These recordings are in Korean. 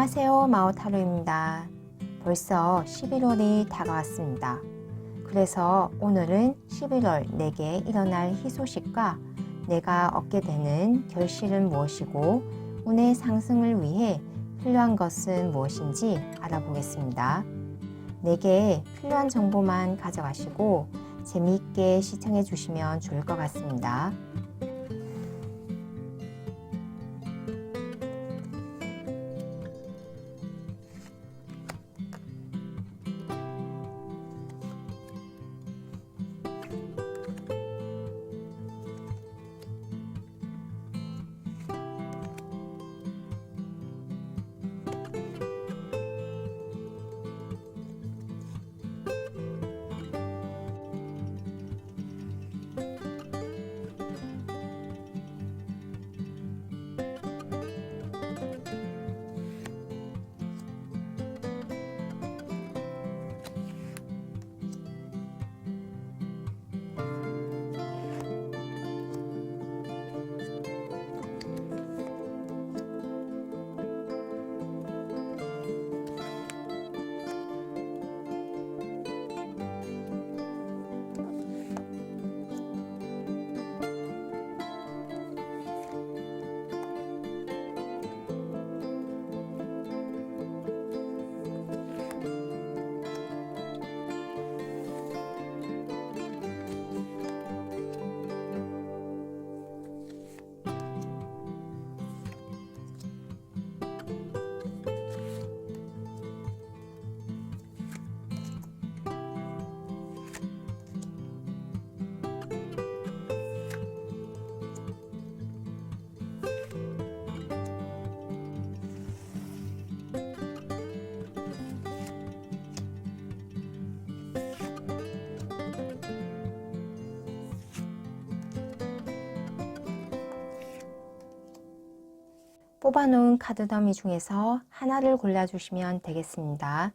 안녕하세요, 마오타로입니다. 벌써 11월이 다가왔습니다. 그래서 오늘은 11월 내게 일어날 희소식과 내가 얻게 되는 결실은 무엇이고 운의 상승을 위해 필요한 것은 무엇인지 알아보겠습니다. 내게 필요한 정보만 가져가시고 재미있게 시청해 주시면 좋을 것 같습니다. 뽑아놓은 카드 더미 중에서 하나를 골라주시면 되겠습니다.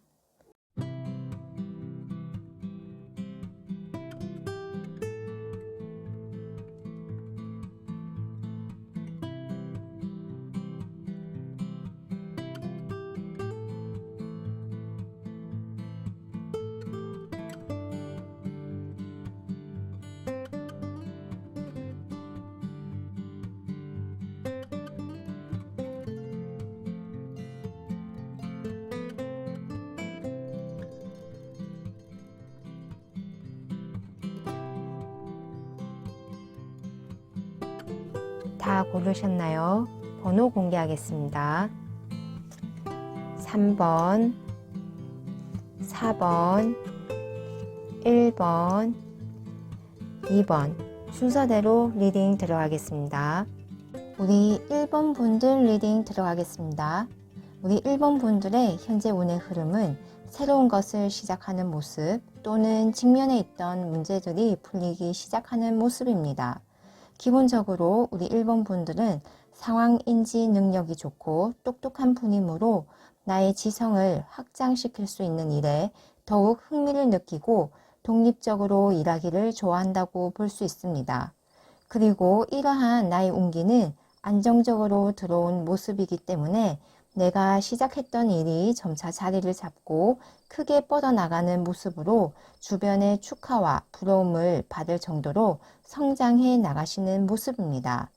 다 고르셨나요? 번호 공개하겠습니다. 3번, 4번, 1번, 2번 순서대로 리딩 들어가겠습니다. 우리 1번 분들 리딩 들어가겠습니다. 우리 1번 분들의 현재 운의 흐름은 새로운 것을 시작하는 모습 또는 직면에 있던 문제들이 풀리기 시작하는 모습입니다. 기본적으로 우리 1번 분들은 상황 인지 능력이 좋고 똑똑한 분이므로 나의 지성을 확장시킬 수 있는 일에 더욱 흥미를 느끼고 독립적으로 일하기를 좋아한다고 볼 수 있습니다. 그리고 이러한 나의 운기는 안정적으로 들어온 모습이기 때문에 내가 시작했던 일이 점차 자리를 잡고 크게 뻗어나가는 모습으로 주변의 축하와 부러움을 받을 정도로 성장해 나가시는 모습입니다.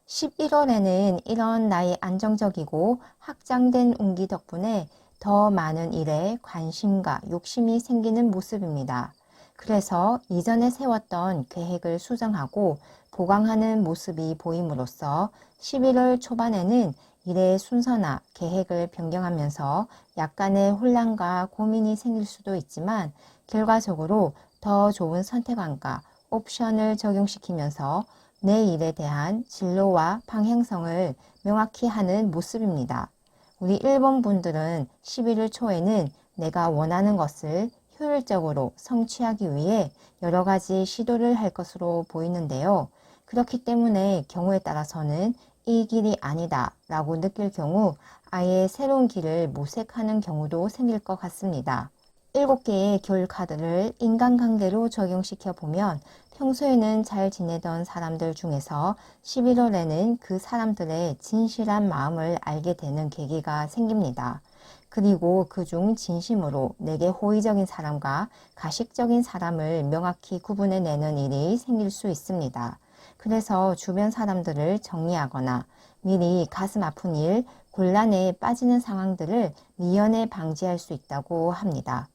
11월에는 이런 나의 안정적이고 확장된 운기 덕분에 더 많은 일에 관심과 욕심이 생기는 모습입니다. 그래서 이전에 세웠던 계획을 수정하고 보강하는 모습이 보임으로써 11월 초반에는 일의 순서나 계획을 변경하면서 약간의 혼란과 고민이 생길 수도 있지만 결과적으로 더 좋은 선택안과 옵션을 적용시키면서 내 일에 대한 진로와 방향성을 명확히 하는 모습입니다. 우리 1번 분들은 11월 초에는 내가 원하는 것을 효율적으로 성취하기 위해 여러 가지 시도를 할 것으로 보이는데요. 그렇기 때문에 경우에 따라서는 이 길이 아니다 라고 느낄 경우 아예 새로운 길을 모색하는 경우도 생길 것 같습니다. 7개의 교율 카드를 인간관계로 적용시켜 보면 평소에는 잘 지내던 사람들 중에서 11월에는 그 사람들의 진실한 마음을 알게 되는 계기가 생깁니다. 그리고 그중 진심으로 내게 호의적인 사람과 가식적인 사람을 명확히 구분해내는 일이 생길 수 있습니다. 그래서 주변 사람들을 정리하거나 미리 가슴 아픈 일, 곤란에 빠지는 상황들을 미연에 방지할 수 있다고 합니다.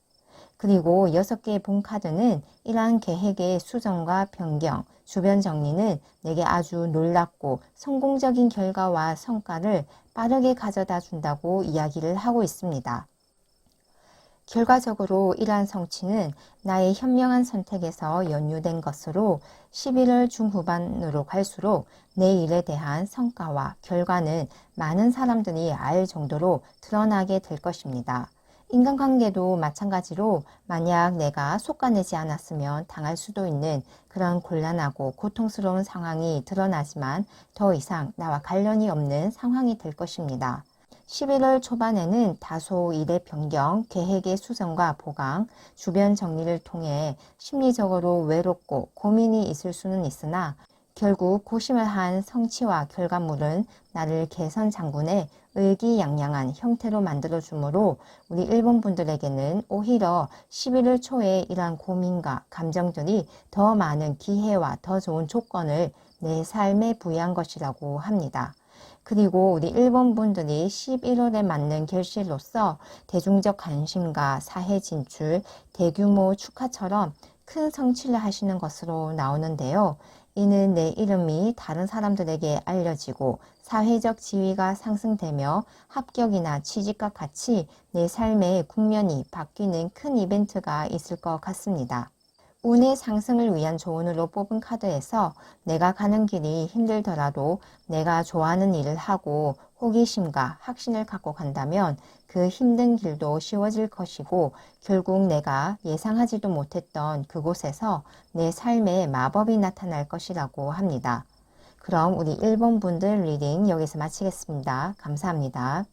그리고 6개의 본 카드는 이러한 계획의 수정과 변경, 주변 정리는 내게 아주 놀랍고 성공적인 결과와 성과를 빠르게 가져다 준다고 이야기를 하고 있습니다. 결과적으로 이러한 성취는 나의 현명한 선택에서 연유된 것으로 11월 중후반으로 갈수록 내 일에 대한 성과와 결과는 많은 사람들이 알 정도로 드러나게 될 것입니다. 인간관계도 마찬가지로 만약 내가 속아내지 않았으면 당할 수도 있는 그런 곤란하고 고통스러운 상황이 드러나지만 더 이상 나와 관련이 없는 상황이 될 것입니다. 11월 초반에는 다소 일의 변경, 계획의 수정과 보강, 주변 정리를 통해 심리적으로 외롭고 고민이 있을 수는 있으나 결국 고심을 한 성취와 결과물은 나를 개선 장군의 의기양양한 형태로 만들어주므로 우리 일본 분들에게는 오히려 11월 초에 이러한 고민과 감정들이 더 많은 기회와 더 좋은 조건을 내 삶에 부여한 것이라고 합니다. 그리고 우리 일본 분들이 11월에 맞는 결실로서 대중적 관심과 사회 진출, 대규모 축하처럼 큰 성취를 하시는 것으로 나오는데요. 이는 내 이름이 다른 사람들에게 알려지고 사회적 지위가 상승되며 합격이나 취직과 같이 내 삶의 국면이 바뀌는 큰 이벤트가 있을 것 같습니다. 운의 상승을 위한 조언으로 뽑은 카드에서 내가 가는 길이 힘들더라도 내가 좋아하는 일을 하고 호기심과 확신을 갖고 간다면 그 힘든 길도 쉬워질 것이고 결국 내가 예상하지도 못했던 그곳에서 내 삶에 마법이 나타날 것이라고 합니다. 그럼 우리 1번 분들 리딩 여기서 마치겠습니다. 감사합니다.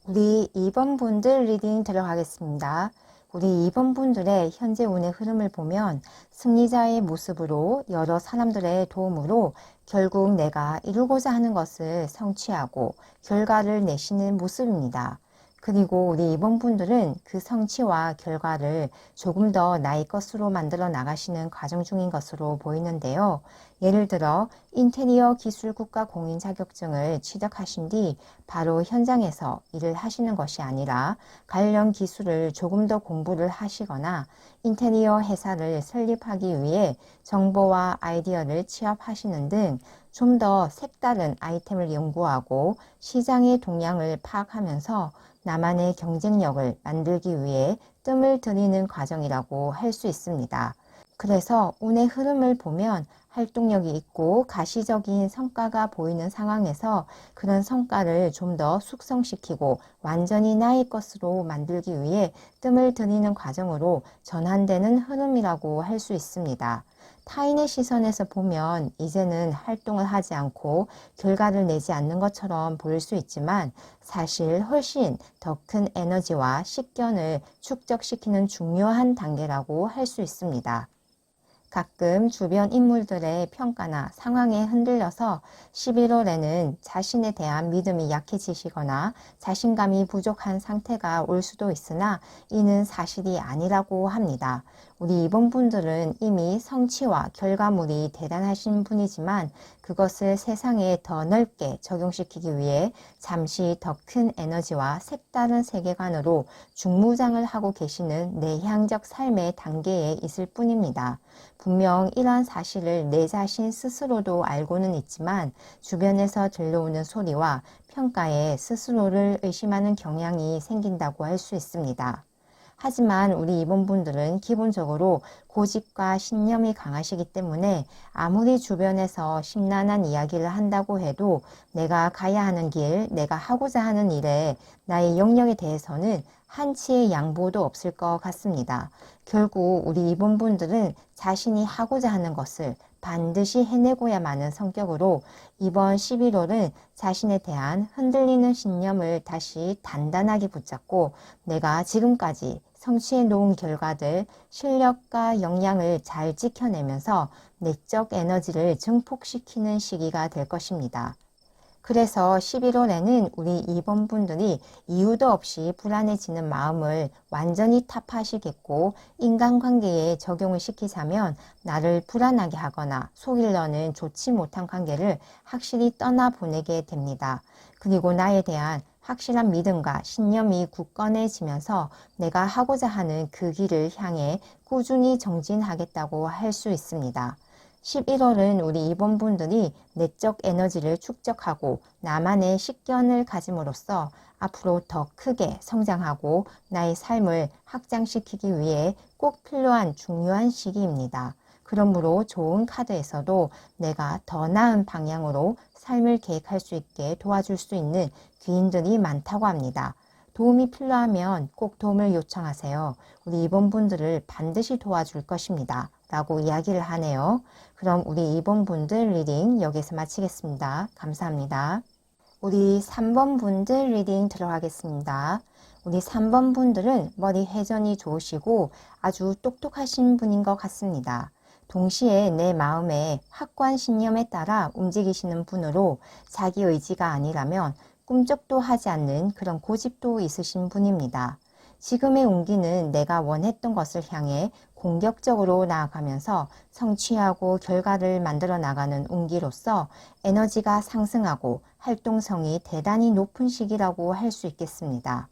우리 2번 분들 리딩 들어가겠습니다. 우리 2번 분들의 현재 운의 흐름을 보면 승리자의 모습으로 여러 사람들의 도움으로 결국 내가 이루고자 하는 것을 성취하고 결과를 내시는 모습입니다. 그리고 우리 2번 분들은 그 성취와 결과를 조금 더 나의 것으로 만들어 나가시는 과정 중인 것으로 보이는데요. 예를 들어 인테리어 기술 국가 공인 자격증을 취득하신 뒤 바로 현장에서 일을 하시는 것이 아니라 관련 기술을 조금 더 공부를 하시거나 인테리어 회사를 설립하기 위해 정보와 아이디어를 취합하시는 등 좀 더 색다른 아이템을 연구하고 시장의 동향을 파악하면서 나만의 경쟁력을 만들기 위해 뜸을 들이는 과정이라고 할 수 있습니다. 그래서 운의 흐름을 보면 활동력이 있고 가시적인 성과가 보이는 상황에서 그런 성과를 좀 더 숙성시키고 완전히 나의 것으로 만들기 위해 뜸을 들이는 과정으로 전환되는 흐름이라고 할 수 있습니다. 타인의 시선에서 보면 이제는 활동을 하지 않고 결과를 내지 않는 것처럼 보일 수 있지만 사실 훨씬 더 큰 에너지와 식견을 축적시키는 중요한 단계라고 할 수 있습니다. 가끔 주변 인물들의 평가나 상황에 흔들려서 11월에는 자신에 대한 믿음이 약해지시거나 자신감이 부족한 상태가 올 수도 있으나 이는 사실이 아니라고 합니다. 우리 이번 분들은 이미 성취와 결과물이 대단하신 분이지만 그것을 세상에 더 넓게 적용시키기 위해 잠시 더 큰 에너지와 색다른 세계관으로 중무장을 하고 계시는 내향적 삶의 단계에 있을 뿐입니다. 분명 이러한 사실을 내 자신 스스로도 알고는 있지만 주변에서 들려오는 소리와 평가에 스스로를 의심하는 경향이 생긴다고 할 수 있습니다. 하지만 우리 이번 분들은 기본적으로 고집과 신념이 강하시기 때문에 아무리 주변에서 심란한 이야기를 한다고 해도 내가 가야 하는 길, 내가 하고자 하는 일에 나의 영역에 대해서는 한치의 양보도 없을 것 같습니다. 결국 우리 이번 분들은 자신이 하고자 하는 것을 반드시 해내고야 마는 성격으로 이번 11월은 자신에 대한 흔들리는 신념을 다시 단단하게 붙잡고 내가 지금까지 성취해 놓은 결과들, 실력과 역량을 잘 지켜내면서 내적 에너지를 증폭시키는 시기가 될 것입니다. 그래서 11월에는 우리 2번 분들이 이유도 없이 불안해지는 마음을 완전히 타파하시겠고, 인간관계에 적용을 시키자면 나를 불안하게 하거나 속이려는 좋지 못한 관계를 확실히 떠나보내게 됩니다. 그리고 나에 대한 확실한 믿음과 신념이 굳건해지면서 내가 하고자 하는 그 길을 향해 꾸준히 정진하겠다고 할 수 있습니다. 11월은 우리 2번 분들이 내적 에너지를 축적하고 나만의 식견을 가짐으로써 앞으로 더 크게 성장하고 나의 삶을 확장시키기 위해 꼭 필요한 중요한 시기입니다. 그러므로 좋은 카드에서도 내가 더 나은 방향으로 삶을 계획할 수 있게 도와줄 수 있는 귀인들이 많다고 합니다. 도움이 필요하면 꼭 도움을 요청하세요. 우리 2번 분들을 반드시 도와줄 것입니다. 라고 이야기를 하네요. 그럼 우리 2번 분들 리딩 여기서 마치겠습니다. 감사합니다. 우리 3번 분들 리딩 들어가겠습니다. 우리 3번 분들은 머리 회전이 좋으시고 아주 똑똑하신 분인 것 같습니다. 동시에 내 마음의 확고한 신념에 따라 움직이시는 분으로 자기 의지가 아니라면 꿈쩍도 하지 않는 그런 고집도 있으신 분입니다. 지금의 운기는 내가 원했던 것을 향해 공격적으로 나아가면서 성취하고 결과를 만들어 나가는 운기로서 에너지가 상승하고 활동성이 대단히 높은 시기라고 할 수 있겠습니다.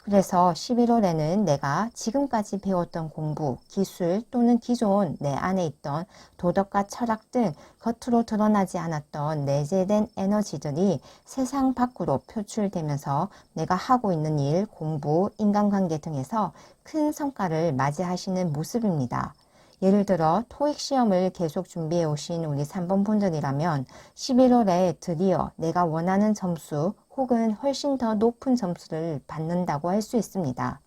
그래서 11월에는 내가 지금까지 배웠던 공부, 기술 또는 기존 내 안에 있던 도덕과 철학 등 겉으로 드러나지 않았던 내재된 에너지들이 세상 밖으로 표출되면서 내가 하고 있는 일, 공부, 인간관계 등에서 큰 성과를 맞이하시는 모습입니다. 예를 들어 토익 시험을 계속 준비해 오신 우리 3번 분들이라면 11월에 드디어 내가 원하는 점수 혹은 훨씬 더 높은 점수를 받는다고 할 수 있습니다.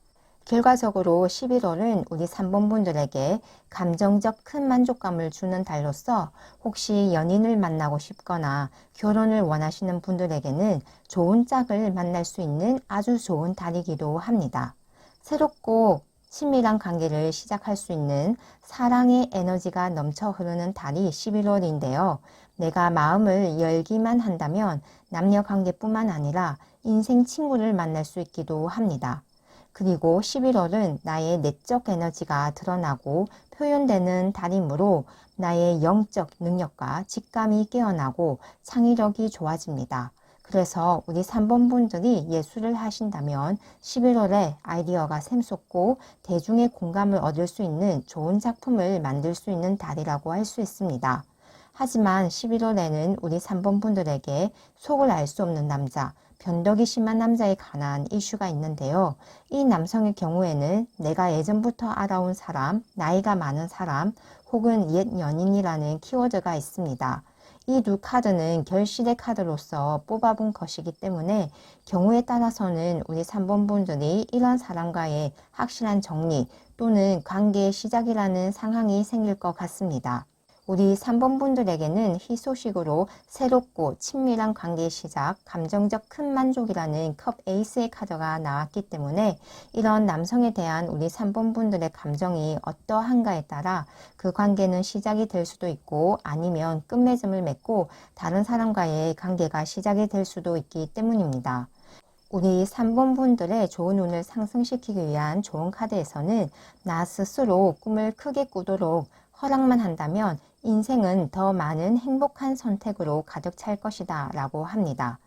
결과적으로 11월은 우리 3번 분들에게 감정적 큰 만족감을 주는 달로서 혹시 연인을 만나고 싶거나 결혼을 원하시는 분들에게는 좋은 짝을 만날 수 있는 아주 좋은 달이기도 합니다. 새롭고 친밀한 관계를 시작할 수 있는 사랑의 에너지가 넘쳐 흐르는 달이 11월인데요. 내가 마음을 열기만 한다면 남녀 관계뿐만 아니라 인생 친구를 만날 수 있기도 합니다. 그리고 11월은 나의 내적 에너지가 드러나고 표현되는 달이므로 나의 영적 능력과 직감이 깨어나고 창의력이 좋아집니다. 그래서 우리 3번 분들이 예술을 하신다면 11월에 아이디어가 샘솟고 대중의 공감을 얻을 수 있는 좋은 작품을 만들 수 있는 달이라고 할 수 있습니다. 하지만 11월에는 우리 3번 분들에게 속을 알 수 없는 남자, 변덕이 심한 남자에 관한 이슈가 있는데요. 이 남성의 경우에는 내가 예전부터 알아온 사람, 나이가 많은 사람, 혹은 옛 연인이라는 키워드가 있습니다. 이 두 카드는 결실의 카드로서 뽑아본 것이기 때문에 경우에 따라서는 우리 3번 분들이 이런 사람과의 확실한 정리 또는 관계의 시작이라는 상황이 생길 것 같습니다. 우리 3번 분들에게는 희소식으로 새롭고 친밀한 관계의 시작, 감정적 큰 만족이라는 컵 에이스의 카드가 나왔기 때문에 이런 남성에 대한 우리 3번 분들의 감정이 어떠한가에 따라 그 관계는 시작이 될 수도 있고 아니면 끝맺음을 맺고 다른 사람과의 관계가 시작이 될 수도 있기 때문입니다. 우리 3번 분들의 좋은 운을 상승시키기 위한 좋은 카드에서는 나 스스로 꿈을 크게 꾸도록 허락만 한다면 인생은 더 많은 행복한 선택으로 가득 찰 것이다 라고 합니다.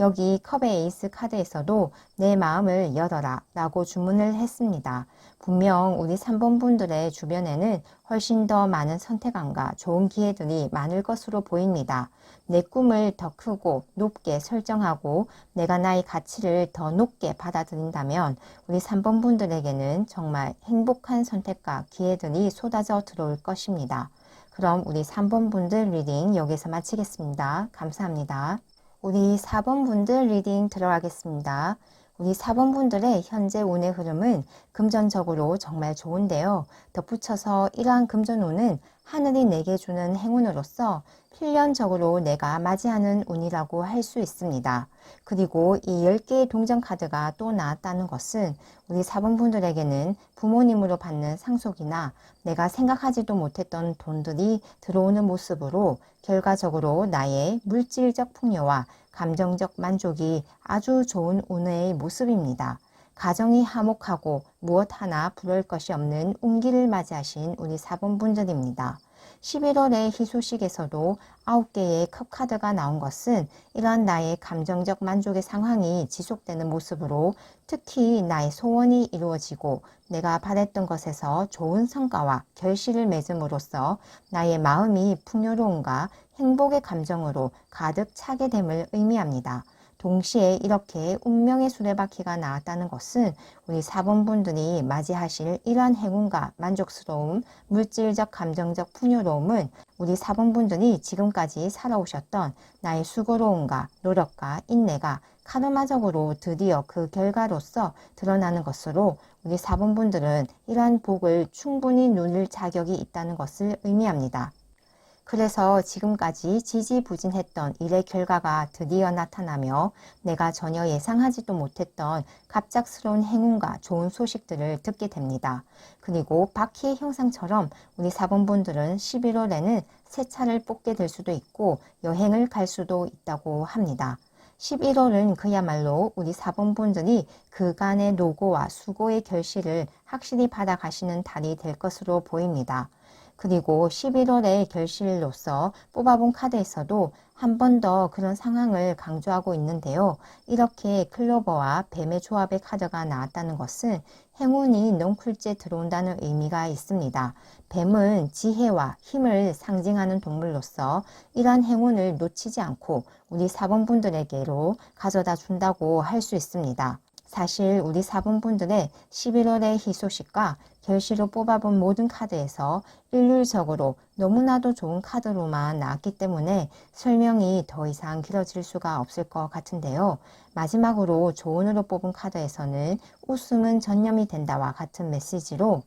여기 컵의 에이스 카드에서도 내 마음을 열어라 라고 주문을 했습니다. 분명 우리 3번 분들의 주변에는 훨씬 더 많은 선택안과 좋은 기회들이 많을 것으로 보입니다. 내 꿈을 더 크고 높게 설정하고 내가 나의 가치를 더 높게 받아들인다면 우리 3번 분들에게는 정말 행복한 선택과 기회들이 쏟아져 들어올 것입니다. 그럼 우리 3번 분들 리딩 여기서 마치겠습니다. 감사합니다. 우리 4번 분들 리딩 들어가겠습니다. 우리 4번 분들의 현재 운의 흐름은 금전적으로 정말 좋은데요. 덧붙여서 이러한 금전운은 하늘이 내게 주는 행운으로서 필연적으로 내가 맞이하는 운이라고 할 수 있습니다. 그리고 이 10개의 동전 카드가 또 나왔다는 것은 우리 4번 분들에게는 부모님으로 받는 상속이나 내가 생각하지도 못했던 돈들이 들어오는 모습으로 결과적으로 나의 물질적 풍요와 감정적 만족이 아주 좋은 운의 모습입니다. 가정이 화목하고 무엇 하나 부러울 것이 없는 운기를 맞이하신 우리 4번 분들입니다. 11월의 희소식에서도 9개의 컵카드가 나온 것은 이러한 나의 감정적 만족의 상황이 지속되는 모습으로 특히 나의 소원이 이루어지고 내가 바랬던 것에서 좋은 성과와 결실을 맺음으로써 나의 마음이 풍요로움과 행복의 감정으로 가득 차게 됨을 의미합니다. 동시에 이렇게 운명의 수레바퀴가 나왔다는 것은 우리 4번 분들이 맞이하실 이러한 행운과 만족스러움, 물질적 감정적 풍요로움은 우리 4번 분들이 지금까지 살아오셨던 나의 수고로움과 노력과 인내가 카르마적으로 드디어 그 결과로서 드러나는 것으로 우리 4번 분들은 이러한 복을 충분히 누릴 자격이 있다는 것을 의미합니다. 그래서 지금까지 지지부진했던 일의 결과가 드디어 나타나며 내가 전혀 예상하지도 못했던 갑작스러운 행운과 좋은 소식들을 듣게 됩니다. 그리고 바퀴의 형상처럼 우리 4번 분들은 11월에는 새 차를 뽑게 될 수도 있고 여행을 갈 수도 있다고 합니다. 11월은 그야말로 우리 4번 분들이 그간의 노고와 수고의 결실을 확실히 받아가시는 달이 될 것으로 보입니다. 그리고 11월의 결실로서 뽑아본 카드에서도 한 번 더 그런 상황을 강조하고 있는데요. 이렇게 클로버와 뱀의 조합의 카드가 나왔다는 것은 행운이 넝쿨째 들어온다는 의미가 있습니다. 뱀은 지혜와 힘을 상징하는 동물로서 이러한 행운을 놓치지 않고 우리 4번 분들에게로 가져다 준다고 할 수 있습니다. 사실 우리 4번 분들의 11월의 희소식과 결실로 뽑아본 모든 카드에서 일률적으로 너무나도 좋은 카드로만 나왔기 때문에 설명이 더 이상 길어질 수가 없을 것 같은데요. 마지막으로 조언으로 뽑은 카드에서는 웃음은 전념이 된다와 같은 메시지로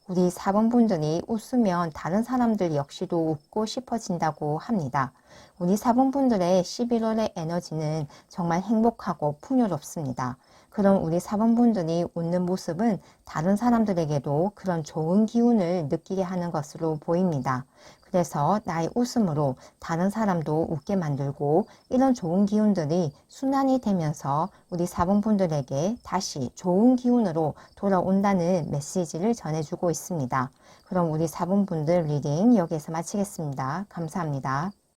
우리 4번 분들이 웃으면 다른 사람들 역시도 웃고 싶어진다고 합니다. 우리 4번 분들의 11월의 에너지는 정말 행복하고 풍요롭습니다. 그럼 우리 4번 분들이 웃는 모습은 다른 사람들에게도 그런 좋은 기운을 느끼게 하는 것으로 보입니다. 그래서 나의 웃음으로 다른 사람도 웃게 만들고 이런 좋은 기운들이 순환이 되면서 우리 4번 분들에게 다시 좋은 기운으로 돌아온다는 메시지를 전해주고 있습니다. 그럼 우리 4번 분들 리딩 여기에서 마치겠습니다. 감사합니다.